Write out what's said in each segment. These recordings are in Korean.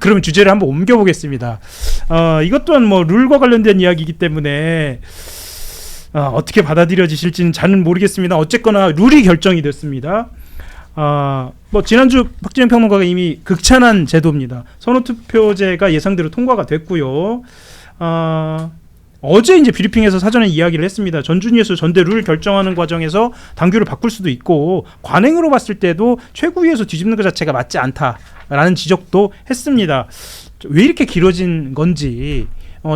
그러면 주제를 한번 옮겨보겠습니다. 이것 또한 뭐 룰과 관련된 이야기이기 때문에 어떻게 받아들여지실지는 잘은 모르겠습니다. 어쨌거나 룰이 결정이 됐습니다. 뭐 지난주 박지현 평론가가 이미 극찬한 제도입니다. 선호투표제가 예상대로 통과가 됐고요. 어제 이제 브리핑에서 사전에 이야기를 했습니다. 전준희에서 전대 룰 결정하는 과정에서 당규를 바꿀 수도 있고 관행으로 봤을 때도 최고위에서 뒤집는 것 자체가 맞지 않다라는 지적도 했습니다. 왜 이렇게 길어진 건지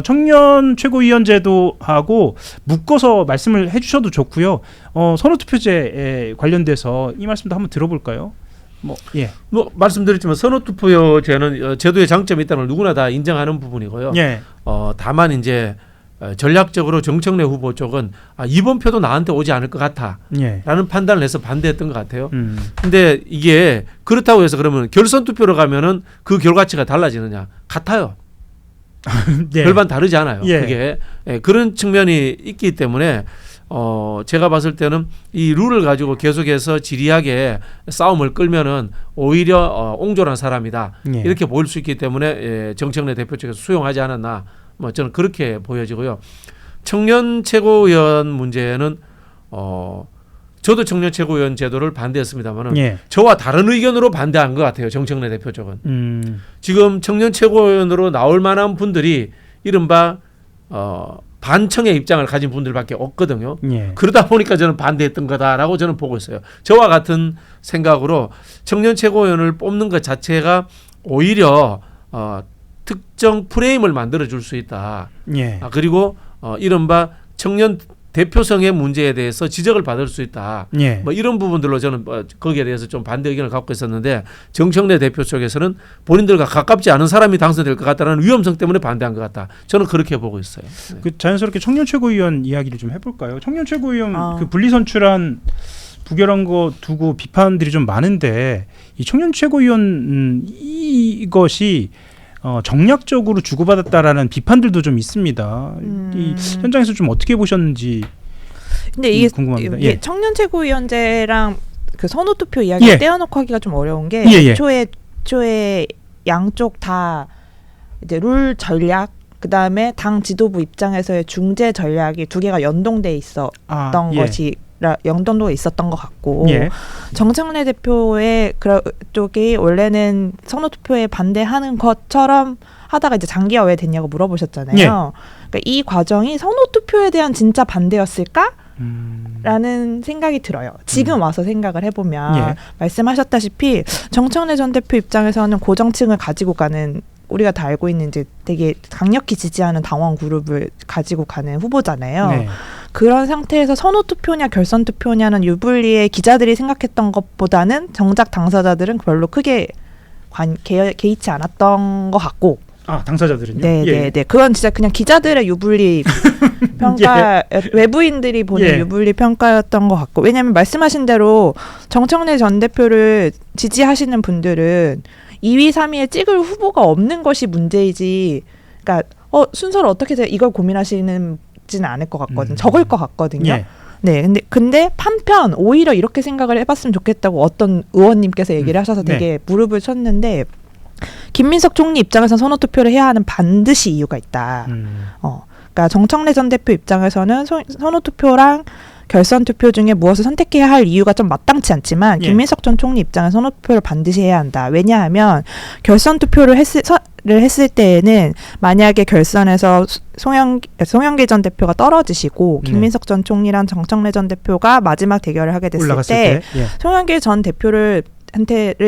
청년 최고위원제도하고 묶어서 말씀을 해주셔도 좋고요. 선호투표제에 관련돼서 이 말씀도 한번 들어볼까요? 뭐 말씀드렸지만 선호투표제는 제도의 장점이 있다는 걸 누구나 다 인정하는 부분이고요. 예. 다만 이제 전략적으로 정청래 후보 쪽은 이번 표도 나한테 오지 않을 것 같아 라는 판단을 해서 반대했던 것 같아요. 근데 이게 그렇다고 해서 그러면 결선 투표로 가면은 그 결과치가 달라지느냐? 같아요. 예. 별반 다르지 않아요. 예. 그게 그런 측면이 있기 때문에 제가 봤을 때는 이 룰을 가지고 계속해서 지리하게 싸움을 끌면은 오히려 옹졸한 사람이다. 예. 이렇게 보일 수 있기 때문에 정청래 대표 쪽에서 수용하지 않았나. 뭐 저는 그렇게 보여지고요. 청년 최고위원 문제는 저도 청년 최고위원 제도를 반대했습니다만은 예. 저와 다른 의견으로 반대한 것 같아요. 정청래 대표 쪽은. 지금 청년 최고위원으로 나올 만한 분들이 이른바 반청의 입장을 가진 분들밖에 없거든요. 예. 그러다 보니까 저는 반대했던 거다라고 저는 보고 있어요. 저와 같은 생각으로 청년 최고위원을 뽑는 것 자체가 오히려 특정 프레임을 만들어 줄 수 있다. 예. 그리고 이른바 청년 대표성의 문제에 대해서 지적을 받을 수 있다. 예. 뭐 이런 부분들로 저는 거기에 대해서 좀 반대 의견을 갖고 있었는데 정청래 대표 쪽에서는 본인들과 가깝지 않은 사람이 당선될 것 같다는 위험성 때문에 반대한 것 같다. 저는 그렇게 보고 있어요. 그 자연스럽게 청년 최고위원 이야기를 좀 해볼까요? 청년 최고위원 그 분리선출안 부결한 거 두고 비판들이 좀 많은데 이 청년 최고위원 이것이 정략적으로 주고받았다라는 비판들도 좀 있습니다. 이 현장에서 좀 어떻게 보셨는지 근데 이게 궁금합니다. 예. 청년 최고위원제랑 그 선호투표 이야기를 떼어놓고 하기가 좀 어려운 게 애초에 양쪽 다 이제 룰 전략 그다음에 당 지도부 입장에서의 중재 전략이 두 개가 연동돼 있었던 것이 연동도가 있었던 것 같고 정청래 대표의 쪽이 원래는 선호투표에 반대하는 것처럼 하다가 이제 장기화 왜 됐냐고 물어보셨잖아요. 그러니까 이 과정이 선호투표에 대한 진짜 반대였을까? 라는 생각이 들어요. 지금 와서 생각을 해보면 말씀하셨다시피 정청래 전 대표 입장에서는 고정층을 가지고 가는 우리가 다 알고 있는 이제 되게 강력히 지지하는 당원 그룹을 가지고 가는 후보잖아요. 그런 상태에서 선호투표냐 결선투표냐는 유불리의 기자들이 생각했던 것보다는 정작 당사자들은 별로 크게 개의치 않았던 것 같고. 당사자들은요? 네. 그건 진짜 그냥 기자들의 유불리 평가, 외부인들이 보는 유불리 평가였던 것 같고. 왜냐하면 말씀하신 대로 정청래 전 대표를 지지하시는 분들은 2위, 3위에 찍을 후보가 없는 것이 문제이지. 그러니까 순서를 어떻게 이걸 고민하시는 지는 않을 것 같거든요. 적을 것 같거든요. 네, 근데 한편 오히려 이렇게 생각을 해봤으면 좋겠다고 어떤 의원님께서 얘기를 하셔서 되게 무릎을 쳤는데 김민석 총리 입장에서는 선호투표를 해야 하는 반드시 이유가 있다. 그러니까 정청래 전 대표 입장에서는 선호투표랑 결선투표 중에 무엇을 선택해야 할 이유가 좀 마땅치 않지만 김민석 전 총리 입장에서 선호투표를 반드시 해야 한다. 왜냐하면 결선투표를 했을 때에는 만약에 결선에서 송영길 전 대표가 떨어지시고 김민석 전 총리랑 정청래 전 대표가 마지막 대결을 하게 됐을 때 송영길 전 대표를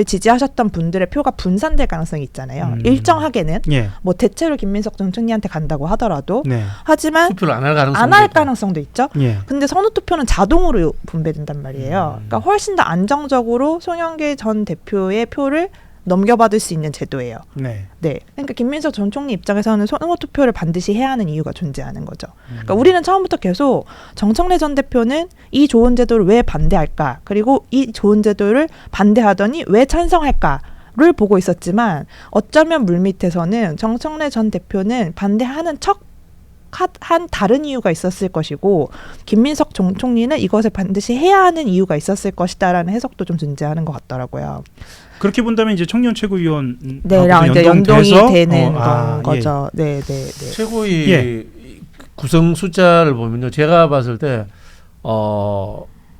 지지하셨던 분들의 표가 분산될 가능성이 있잖아요. 일정하게는 뭐 대체로 김민석 전 총리한테 간다고 하더라도 하지만 투표를 안 할 가능성도 있죠. 근데 선호투표는 자동으로 분배된단 말이에요. 그러니까 훨씬 더 안정적으로 송영길 전 대표의 표를 넘겨받을 수 있는 제도예요. 네. 그러니까 김민석 전 총리 입장에서는 선호투표를 반드시 해야 하는 이유가 존재하는 거죠. 그러니까 우리는 처음부터 계속 정청래 전 대표는 이 좋은 제도를 왜 반대할까? 그리고 이 좋은 제도를 반대하더니 왜 찬성할까를 보고 있었지만 어쩌면 물밑에서는 정청래 전 대표는 반대하는 한 다른 이유가 있었을 것이고 김민석 전 총리는 이것을 반드시 해야 하는 이유가 있었을 것이다라는 해석도 좀 존재하는 것 같더라고요. 그렇게 본다면 이제 청년 최고위원 네랑 이제 연동이 되는 예. 거죠. 네. 최고위 예. 구성 숫자를 보면요, 제가 봤을 때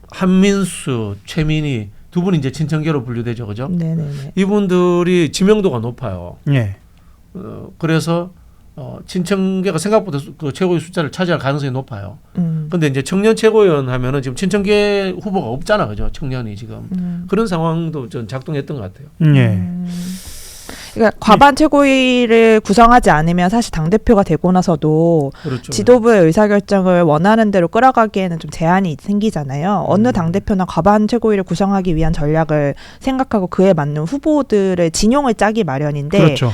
한민수, 최민희 두 분이 이제 친청계로 분류되죠, 그죠? 네네네. 이분들이 지명도가 높아요. 예. 그래서 친청계가 생각보다 그 최고위 숫자를 차지할 가능성이 높아요. 근데 이제 청년 최고위원 하면은 지금 친청계 후보가 없잖아, 그죠? 청년이 지금 그런 상황도 좀 작동했던 것 같아요. 예. 그러니까 과반 최고위를 구성하지 않으면 사실 당 대표가 되고 나서도 그렇죠. 지도부의 의사결정을 원하는 대로 끌어가기에는 좀 제한이 생기잖아요. 어느 당 대표나 과반 최고위를 구성하기 위한 전략을 생각하고 그에 맞는 후보들의 진용을 짜기 마련인데, 그렇죠.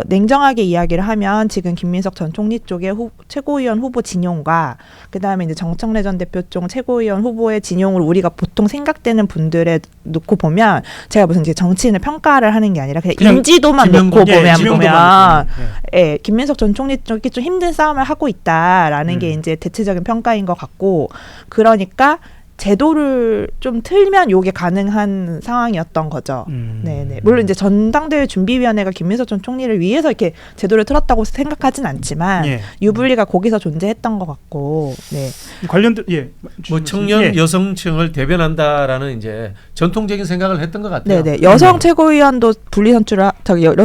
냉정하게 이야기를 하면 지금 김민석 전 총리 쪽의 최고위원 후보 진용과 그다음에 이제 정청래 전 대표 쪽 최고위원 후보의 진용을 우리가 보통 생각되는 분들에 놓고 보면, 제가 무슨 이제 정치인을 평가를 하는 게 아니라 그냥 인지도만 놓고 보면 예, 김민석 전 총리 쪽이 좀 힘든 싸움을 하고 있다라는 게 이제 대체적인 평가인 것 같고, 그러니까 제도를 좀 틀면 요게 가능한 상황이었던 거죠. 네네. 물론 이제 전당대회 준비위원회가 김민석 전 총리를 위해서 이렇게 제도를 틀었다고 생각하진 않지만 유불리가 거기서 존재했던 것 같고, 네. 관련된 뭐 청년 여성층을 대변한다라는 이제 전통적인 생각을 했던 것 같아요. 네네. 여성 최고위원도 분리 선출을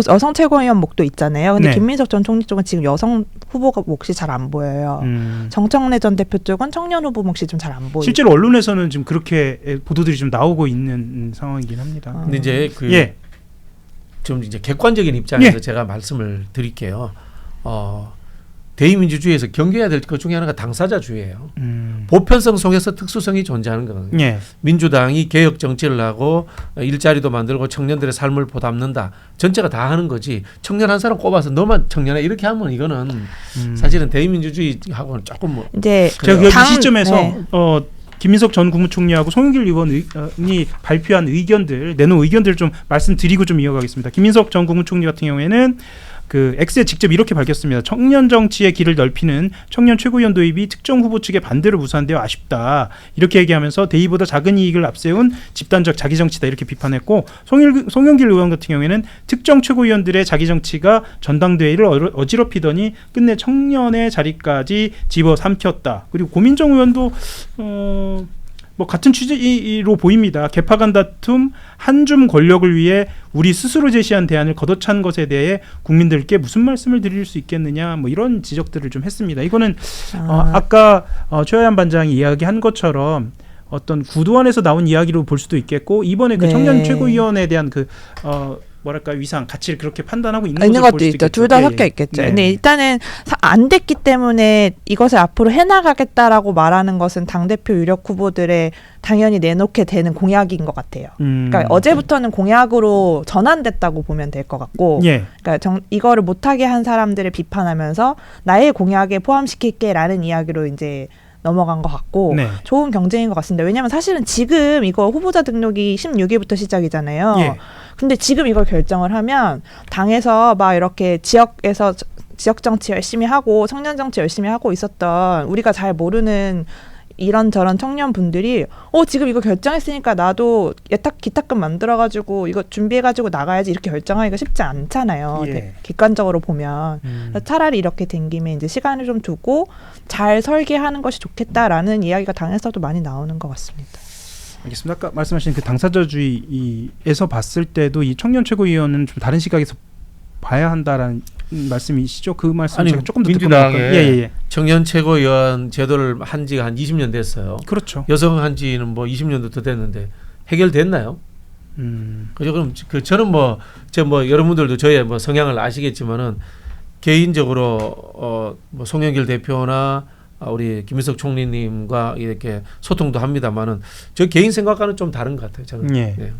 여성 최고위원 목도 있잖아요. 근데 김민석 전 총리 쪽은 지금 여성 후보가 몫이 잘 안 보여요. 정청래 전 대표 쪽은 청년 후보 몫이 좀 잘 안 보이고. 실제로 언론에서는 지금 그렇게 보도들이 좀 나오고 있는 상황이긴 합니다. 근데 이제 좀 이제 객관적인 입장에서 제가 말씀을 드릴게요. 대의민주주의에서 경계해야 될 것 중에 하나가 당사자주의예요. 보편성 속에서 특수성이 존재하는 거거든요. 민주당이 개혁 정치를 하고 일자리도 만들고 청년들의 삶을 보담는다. 전체가 다 하는 거지. 청년 한 사람 꼽아서 너만 청년해 이렇게 하면 이거는 사실은 대의민주주의하고는 조금 뭐 이제 제가 이 시점에서 김민석 전 국무총리하고 송영길 의원이 발표한 의견들, 내놓은 의견들을 좀 말씀드리고 좀 이어가겠습니다. 김민석 전 국무총리 같은 경우에는 그 X에 직접 이렇게 밝혔습니다. 청년 정치의 길을 넓히는 청년 최고위원 도입이 특정 후보 측의 반대로 무산되어 아쉽다. 이렇게 얘기하면서 대의보다 작은 이익을 앞세운 집단적 자기 정치다 이렇게 비판했고, 송영길 의원 같은 경우에는 특정 최고위원들의 자기 정치가 전당대회를 어지럽히더니 끝내 청년의 자리까지 집어삼켰다. 그리고 고민정 의원도 뭐 같은 취지로 보입니다. 개파간 다툼, 한줌 권력을 위해 우리 스스로 제시한 대안을 걷어찬 것에 대해 국민들께 무슨 말씀을 드릴 수 있겠느냐, 뭐 이런 지적들을 좀 했습니다. 이거는 아까 최하연 반장이 이야기한 것처럼 어떤 구도 안에서 나온 이야기로 볼 수도 있겠고, 이번에 그 청년 최고위원에 대한 그 뭐랄까 위상, 가치를 그렇게 판단하고 있는 것도 있죠. 둘 다 섞여 있겠죠. 근데 일단은 안 됐기 때문에 이것을 앞으로 해나가겠다라고 말하는 것은 당대표 유력 후보들의 당연히 내놓게 되는 공약인 것 같아요. 그러니까 어제부터는 공약으로 전환됐다고 보면 될 것 같고, 그러니까 이거를 못하게 한 사람들을 비판하면서 나의 공약에 포함시킬게라는 이야기로 이제 넘어간 것 같고, 좋은 경쟁인 것 같습니다. 왜냐하면 사실은 지금 이거 후보자 등록이 16일부터 시작이잖아요. 근데 지금 이걸 결정을 하면 당에서 막 이렇게 지역에서 지역 정치 열심히 하고 청년 정치 열심히 하고 있었던 우리가 잘 모르는 이런저런 청년분들이 지금 이거 결정했으니까 나도 기탁금 만들어가지고 이거 준비해가지고 나가야지 이렇게 결정하기가 쉽지 않잖아요. 객관적으로 보면. 차라리 이렇게 된 김에 이제 시간을 좀 두고 잘 설계하는 것이 좋겠다라는 이야기가 당에서도 많이 나오는 것 같습니다. 알겠습니다. 아까 말씀하신 그 당사자주의에서 봤을 때도 이 청년 최고위원은 좀 다른 시각에서 봐야 한다라는 말씀이시죠? 그 말씀 제가 조금 더 듣고 민주당의 청년 최고위원 제도를 한 지가 한 20년 됐어요. 그렇죠. 여성 한 지는 뭐 20년도 더 됐는데 해결됐나요? 그죠? 그럼 저는 뭐 여러분들도 저의 뭐 성향을 아시겠지만은 개인적으로 뭐 송영길 대표나 우리 김민석 총리님과 이렇게 소통도 합니다만은 저 개인 생각과는 좀 다른 것 같아요. 저는.